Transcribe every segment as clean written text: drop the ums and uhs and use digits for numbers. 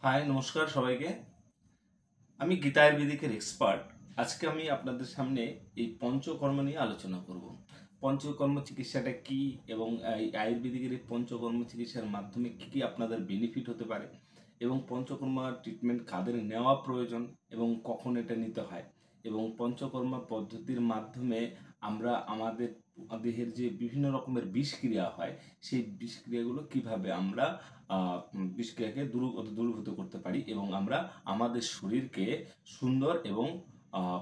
High, নমস্কার সবাইকে। আমি গীতা আয়ুর্বেদিকের এক্সপার্ট। আজকে আমি আপনাদের সামনে এই পঞ্চকর্ম নিয়ে আলোচনা করব। পঞ্চকর্ম চিকিৎসাটা কি এবং এই আয়ুর্বেদিকের এই পঞ্চকর্ম চিকিৎসার মাধ্যমে কি কি আপনাদের বেনিফিট হতে পারে এবং পঞ্চকর্ম ট্রিটমেন্ট কাদের নেওয়া প্রয়োজন এবং কখন এটা নিতে হয় এবং পঞ্চকর্ম পদ্ধতির মাধ্যমে আমরা আমাদের দেহের যে বিভিন্ন রকমের বিষক্রিয়া হয় সেই বিষক্রিয়াগুলো কিভাবে আমরা বিষক্রিয়াকে দূরীভূত করতে পারি এবং আমরা আমাদের শরীরকে সুন্দর এবং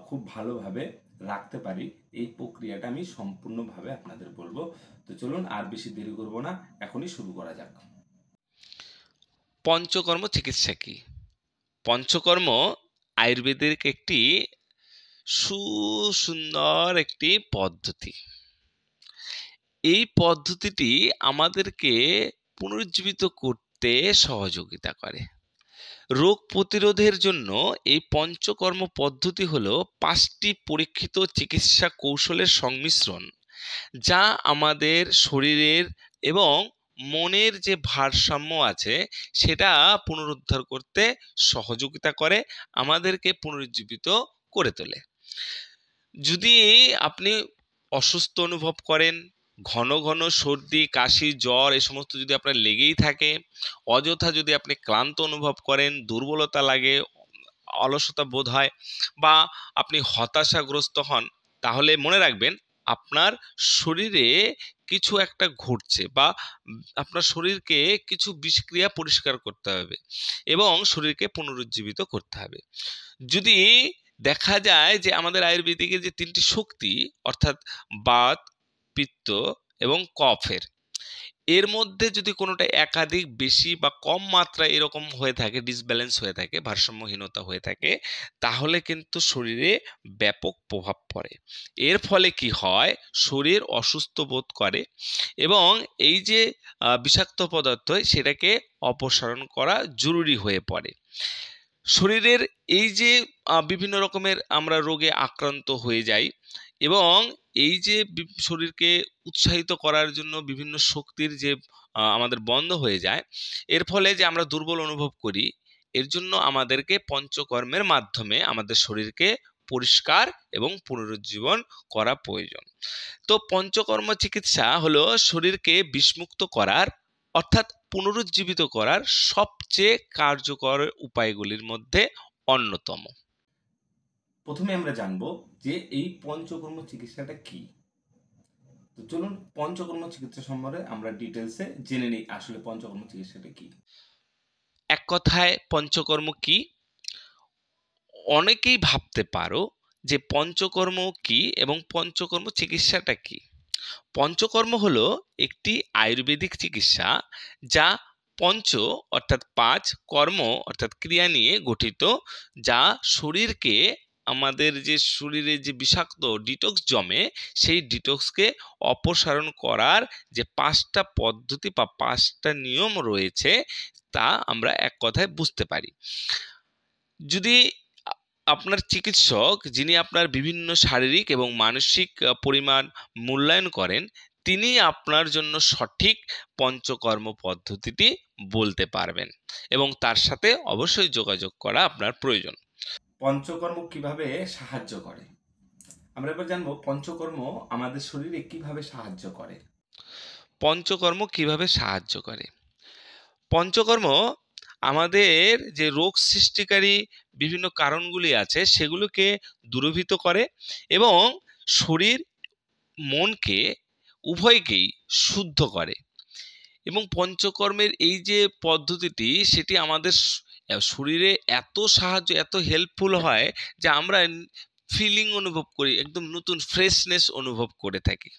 খুব ভালোভাবে রাখতে পারি, এই প্রক্রিয়াটা আমি সম্পূর্ণভাবে আপনাদের বলবো। তো চলুন আর বেশি দেরি করব না, এখনই শুরু করা যাক। পঞ্চকর্ম চিকিৎসা কি? পঞ্চকর্ম আয়ুর্বেদের একটি সুন্দর একটি পদ্ধতি। এই পদ্ধতিটি আমাদেরকে পুনরুজ্জীবিত করতে সহযোগিতা করে। রোগ প্রতিরোধের জন্য এই পঞ্চকর্ম পদ্ধতি হলো 5টি পরীক্ষিত চিকিৎসা কৌশলের সংমিশ্রণ, যা আমাদের শরীরের এবং মনের যে ভারসাম্য আছে সেটা পুনরুদ্ধার করতে সহযোগিতা করে, আমাদেরকে পুনরুজ্জীবিত করে তোলে। যদি আপনি অসুস্থ অনুভব করেন, ঘন ঘন সর্দি কাশি জ্বর এ সমস্ত যদি আপনার লেগেই থাকে, অযথা যদি আপনি ক্লান্ত অনুভব করেন, দুর্বলতা লাগে, অলসতা বোধ হয়, বা আপনি হতাশাগ্রস্ত হন, তাহলে মনে রাখবেন আপনার শরীরে কিছু একটা ঘটছে, বা আপনার শরীরকে কিছু বিষক্রিয়া পরিষ্কার করতে হবে এবং শরীরকে পুনরুজ্জীবিত করতে হবে। যদি দেখা যায় যে আমাদের আয়ুর্বেদিকের যে 3টি শক্তি, অর্থাৎ বাত, পিত্ত এবং কফের, এর মধ্যে যদি কোনোটা একাধিক বেশি বা কম মাত্রায় এরকম হয়ে থাকে, ডিসব্যালেন্স হয়ে থাকে, ভারসাম্যহীনতা হয়ে থাকে, তাহলে কিন্তু শরীরে ব্যাপক প্রভাব পড়ে। এর ফলে কি হয়, শরীর অসুস্থ বোধ করে এবং এই যে বিষাক্ত পদার্থ সেটাকে অপসারণ করা জরুরি হয়ে পড়ে। শরীরের এই যে বিভিন্ন রকমের আমরা রোগে আক্রান্ত হয়ে যাই এবং এই যে শরীরকে উৎসাহিত করার জন্য বিভিন্ন শক্তির যে আমাদের বন্ধ হয়ে যায়, এর ফলে যে আমরা দুর্বল অনুভব করি, এর জন্য আমাদেরকে পঞ্চকর্মের মাধ্যমে আমাদের শরীরকে পরিষ্কার এবং পুনরুজ্জীবন করা প্রয়োজন। তো পঞ্চকর্ম চিকিৎসা হলো শরীরকে বিষমুক্ত করার, অর্থাৎ পুনরুজ্জীবিত করার সবচেয়ে কার্যকর উপায়গুলির মধ্যে অন্যতম। প্রথমে আমরা জানবো যে এই পঞ্চকর্ম চিকিৎসাটা কি। তো চলুন পঞ্চকর্ম চিকিৎসা সম্বন্ধে আমরা ডিটেলসে জেনে নিই আসলে পঞ্চকর্ম চিকিৎসাটা কি। এক কথায় পঞ্চকর্ম কি? অনেকেই ভাবতে পারো যে পঞ্চকর্ম কি এবং পঞ্চকর্ম চিকিৎসাটা কি। পঞ্চকর্ম হলো একটি আয়ুর্বেদিক চিকিৎসা যা পঞ্চ অর্থাৎ 5, কর্ম অর্থাৎ ক্রিয়া নিয়ে গঠিত, যা শরীরকে, আমাদের যে শরীরে যে বিষাক্ত ডিটক্স জমে সেই ডিটক্সকে অপসারণ করার যে 5টা পদ্ধতি বা 5টা নিয়ম রয়েছে, তা আমরা এক কথায় বুঝতে পারি। যদি আপনার চিকিৎসক, যিনি আপনার বিভিন্ন শারীরিক এবং মানসিক পরিমাণ মূল্যায়ন করেন, তিনি আপনার জন্য সঠিক পঞ্চকর্ম পদ্ধতিটি বলতে পারবেন এবং তার সাথে অবশ্যই যোগাযোগ করা আপনার প্রয়োজন। পঞ্চকর্ম কিভাবে সাহায্য করে, আমরা এবার জানবো পঞ্চকর্ম আমাদের শরীরে কিভাবে সাহায্য করে। পঞ্চকর্ম কিভাবে সাহায্য করে? পঞ্চকর্ম আমাদের যে রোগ সৃষ্টিকারী বিভিন্ন কারণগুলি আছে সেগুলোকে দূরীভূত করে এবং শরীর মনকে উভয়কেই শুদ্ধ করে। এবং পঞ্চকর্মের এই যে পদ্ধতিটি, সেটি আমাদের শরীরে এত সাহায্য, এত হেল্পফুল হয় যে আমরা ফিলিং অনুভব করি, একদম নতুন ফ্রেশনেস অনুভব করে থাকি।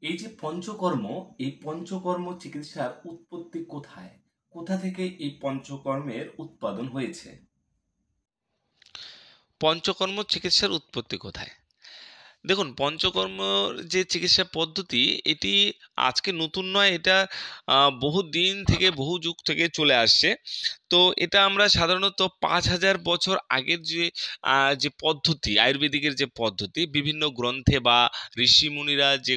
এই যে পঞ্চকর্ম, এই পঞ্চকর্ম চিকিৎসার উৎপত্তি কোথায়, কোথা থেকে এই পঞ্চকর্মের উৎপাদন হয়েছে? পঞ্চকর্ম চিকিৎসার উৎপত্তি কোথায়? দেখুন, পঞ্চকর্ম যে চিকিৎসা পদ্ধতি, এটি আজকে নতুন নয়, এটা বহু দিন থেকে, বহু যুগ থেকে চলে আসছে। তো এটা আমরা সাধারণত 5,000 বছর আগের যে পদ্ধতি, আয়ুর্বেদিকের যে পদ্ধতি, বিভিন্ন গ্রন্থে বা ঋষি মুনিরা যে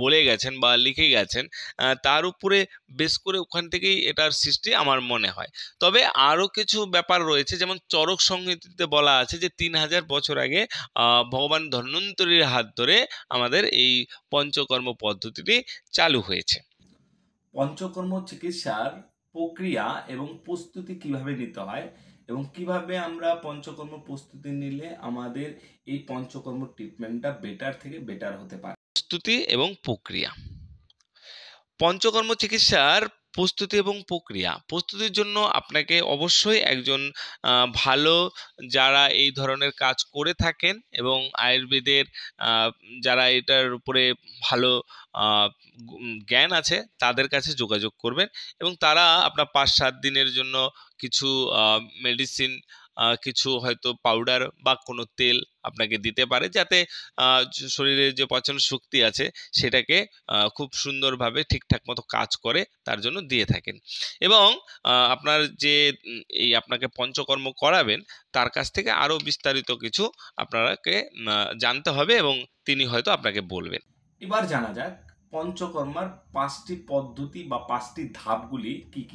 বলে গেছেন বা লিখে গেছেন, তার উপরে বেস করে ওখান থেকেই এটার সৃষ্টি আমার মনে হয়। তবে আরো কিছু ব্যাপার রয়েছে, যেমন চরক সংহিতাতে বলা আছে যে 3,000 বছর আগে ভগবান ধন্বন্তরীর হাত ধরে আমাদের এই পঞ্চকর্ম পদ্ধতিটি চালু হয়েছে। পঞ্চকর্ম চিকিৎসার প্রক্রিয়া এবং প্রস্তুতি কিভাবে নিতে হয় এবং কিভাবে আমরা পঞ্চকর্ম প্রস্তুতি নিলে আমাদের এই পঞ্চকর্ম ট্রিটমেন্টটা বেটার থেকে বেটার হতে পারে। প্রস্তুতি এবং প্রক্রিয়া। পঞ্চকর্ম চিকিৎসার প্রস্তুতি এবং প্রক্রিয়া। প্রস্তুতির জন্য আপনাকে অবশ্যই একজন ভালো, যারা এই ধরনের কাজ করে থাকেন এবং আয়ুর্বেদের আহ, যারা এটার উপরে ভালো আহ, জ্ঞান আছে, তাদের কাছে যোগাযোগ করবেন এবং তারা আপনার 5-7 দিনের জন্য কিছু মেডিসিন, কিছু হয়তো পাউডার বা কোনো তেল আপনাকে দিতে পারে, যাতে শরীরের যে পচন শক্তি আছে সেটাকে খুব সুন্দরভাবে ঠিকঠাক মতো কাজ করে, তার জন্য দিয়ে থাকেন। এবং আপনার যে এই আপনাকে পঞ্চকর্ম করাবেন, তার কাছ থেকে আরো বিস্তারিত কিছু আপনাকে জানতে হবে এবং তিনি হয়তো আপনাকে বলবেন। এবার জানা যাক পঞ্চকর্মার 5টি পদ্ধতি বা 5টি ধাপগুলি কি কি।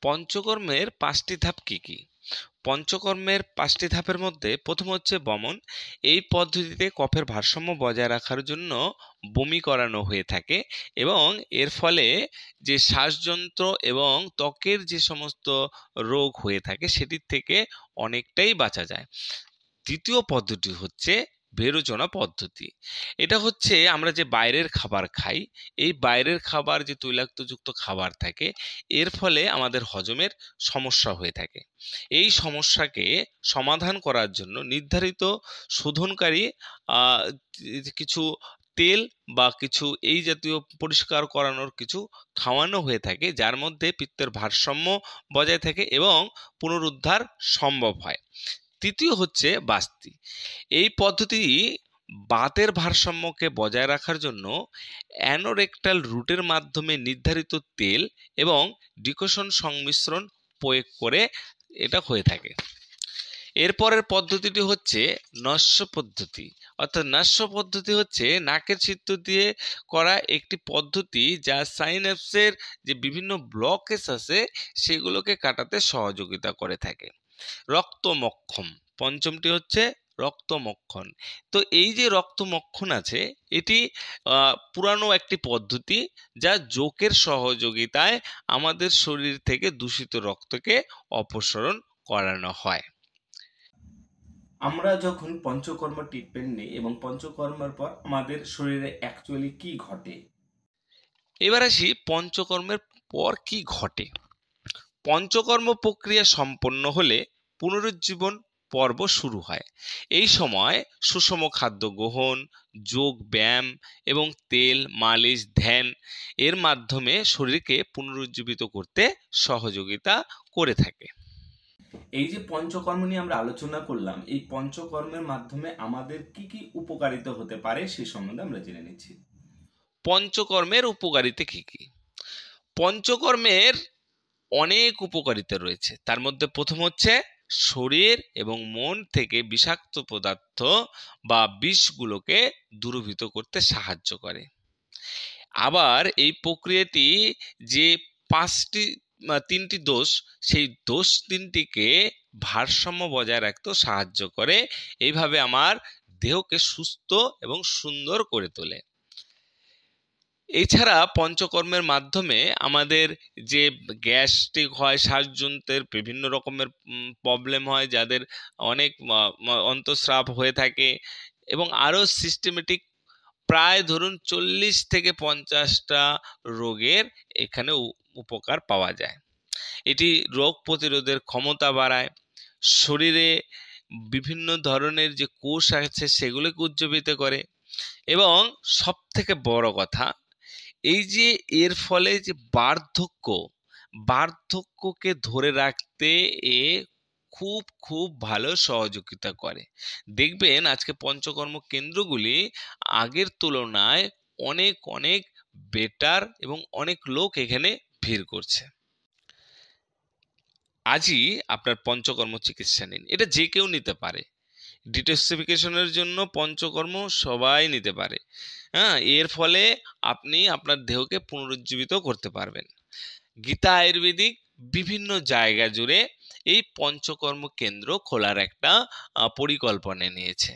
পঞ্চকর্মের 5টি ধাপ কি কি? পঞ্চকর্মের 5টি ধাপের মধ্যে প্রথম হচ্ছে বমন। এই পদ্ধতিতে কফের ভারসাম্য বজায় রাখার জন্য বমি করানো হয়ে থাকে এবং এর ফলে যে শ্বাসযন্ত্র এবং ত্বকের যে সমস্ত রোগ হয়ে থাকে সেটির থেকে অনেকটাই বাঁচা যায়। দ্বিতীয় পদ্ধতি হচ্ছে বেরোচনা পদ্ধতি। এটা হচ্ছে আমরা যে বাইরের খাবার খাই, এই বাইরের খাবার যে তৈলাক্তযুক্ত খাবার থাকে, এর ফলে আমাদের হজমের সমস্যা হয়ে থাকে। এই সমস্যাকে সমাধান করার জন্য নির্ধারিত শোধনকারী আহ, কিছু তেল বা কিছু এই জাতীয় পরিষ্কার করানোর কিছু খাওয়ানো হয়ে থাকে, যার মধ্যে পিত্তের ভারসাম্য বজায় থাকে এবং পুনরুদ্ধার সম্ভব হয়। তৃতীয় হচ্ছে বাস্তি। এই পদ্ধতি বাতের ভারসাম্যকে বজায় রাখার জন্য অ্যানোরেক্টাল রুটের মাধ্যমে নির্ধারিত তেল এবং ডিকশন সংমিশ্রণ প্রয়োগ করে এটা হয়ে থাকে। এরপরের পদ্ধতিটি হচ্ছে নস্য পদ্ধতি। অর্থাৎ নস্য পদ্ধতি হচ্ছে নাকের ছিদ্র দিয়ে করা একটি পদ্ধতি, যা সাইন্যাপসের যে বিভিন্ন ব্লকেজ আছে সেগুলোকে কাটাতে সহযোগিতা করে থাকে। রক্তমক্ষম, পঞ্চমটি হচ্ছে রক্তমক্ষণ। তো এই যে রক্তমক্ষণ আছে, এটি পুরানো একটি পদ্ধতি, যা জোকের সহযোগিতায় আমাদের শরীর থেকে দূষিত রক্তকে অপসারণ করানো হয়। আমরা যখন পঞ্চকর্ম ট্রিটমেন্ট নিই এবং পঞ্চকর্মের পর আমাদের শরীরে অ্যাকচুয়ালি কি ঘটে। এবার আসি পঞ্চকর্মের পর কি ঘটে। পঞ্চকর্ম প্রক্রিয়া সম্পন্ন হলে পুনরুজ্জীবন পর্ব শুরু হয়। এই সময় সুষম খাদ্য গ্রহণ, যোগ ব্যায়াম এবং তেল মালিশ ধ্যান এর মাধ্যমে শরীরকে পুনরুজ্জীবিত করতে সহযোগিতা করে থাকে। এই যে পঞ্চকর্ম নিয়ে আমরা আলোচনা করলাম, এই পঞ্চকর্মের মাধ্যমে আমাদের কি কি উপকারিতা হতে পারে সে সম্বন্ধে আমরা জেনে নিচ্ছি। পঞ্চকর্মের উপকারিতা কি কি? পঞ্চকর্মের অনেক উপকারিতা রয়েছে। তার মধ্যে প্রথম হচ্ছে শরীর এবং মন থেকে বিষাক্ত পদার্থ বা বিষগুলোকে দূরীভূত করতে সাহায্য করে। আবার এই প্রক্রিয়াটি যে 3টি দোষ, সেই দোষ 3টিকে ভারসাম্য বজায় রাখতেও সাহায্য করে। এইভাবে আমার দেহকে সুস্থ এবং সুন্দর করে তোলে। এছাড়া পঞ্চকর্মের মাধ্যমে আমাদের যে গ্যাস্ট্রিক হয়, শ্বাসযন্ত্রের বিভিন্ন রকমের প্রবলেম হয়, যাদের অনেক অন্তঃস্রাব হয়ে থাকে এবং আরো সিস্টেমেটিক প্রায় ধরুন 40 থেকে 50টা রোগের এখানে উপকার পাওয়া যায়। এটি রোগ প্রতিরোধের ক্ষমতা বাড়ায়, শরীরে বিভিন্ন ধরনের যে কোষ আছে সেগুলোকে উজ্জীবিত করে এবং সব থেকে বড় কথা, এই যে এর ফলে যে বার্ধক্যকে ধরে রাখতে এ খুব খুব ভালো সহযোগিতা করে। দেখবেন আজকে পঞ্চকর্ম কেন্দ্রগুলি আগের তুলনায় অনেক অনেক বেটার এবং অনেক লোক এখানে ভিড় করছে। আজই আপনার পঞ্চকর্ম চিকিৎসা নিন, এটা যে কেউ নিতে পারে। ডিটক্সিফিকেশনের জন্য পঞ্চকর্ম সবাই নিতে পারে। হ্যাঁ, এর ফলে আপনি আপনার দেহকে পুনরুজ্জীবিত করতে পারবেন। গীতা আয়ুর্বেদিক বিভিন্ন জায়গা জুড়ে এই পঞ্চকর্ম কেন্দ্র খোলার একটা পরিকল্পনা নিয়েছে।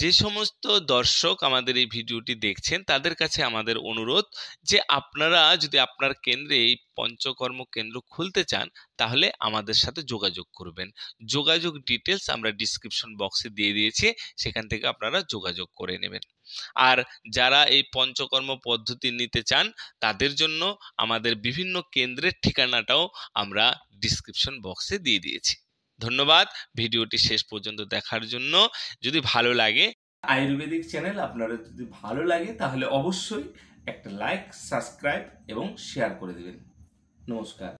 যে সমস্ত দর্শক আমাদের এই ভিডিওটি দেখছেন তাদের কাছে আমাদের অনুরোধ যে আপনারা যদি আপনার কেন্দ্রে এই পঞ্চকর্ম কেন্দ্র খুলতে চান তাহলে আমাদের সাথে যোগাযোগ করবেন। যোগাযোগ ডিটেলস আমরা ডিসক্রিপশন বক্সে দিয়ে দিয়েছি, সেখান থেকে আপনারা যোগাযোগ করে নেবেন। আর যারা এই পঞ্চকর্ম পদ্ধতি নিতে চান তাদের জন্য আমাদের বিভিন্ন কেন্দ্রের ঠিকানাটাও আমরা ডিসক্রিপশন বক্সে দিয়ে দিয়েছি। ধন্যবাদ ভিডিওটি শেষ পর্যন্ত দেখার জন্য। যদি ভালো লাগে আয়ুর্বেদিক চ্যানেল আপনারা যদি ভালো লাগে তাহলে অবশ্যই একটা লাইক, সাবস্ক্রাইব এবং শেয়ার করে দেবেন। নমস্কার।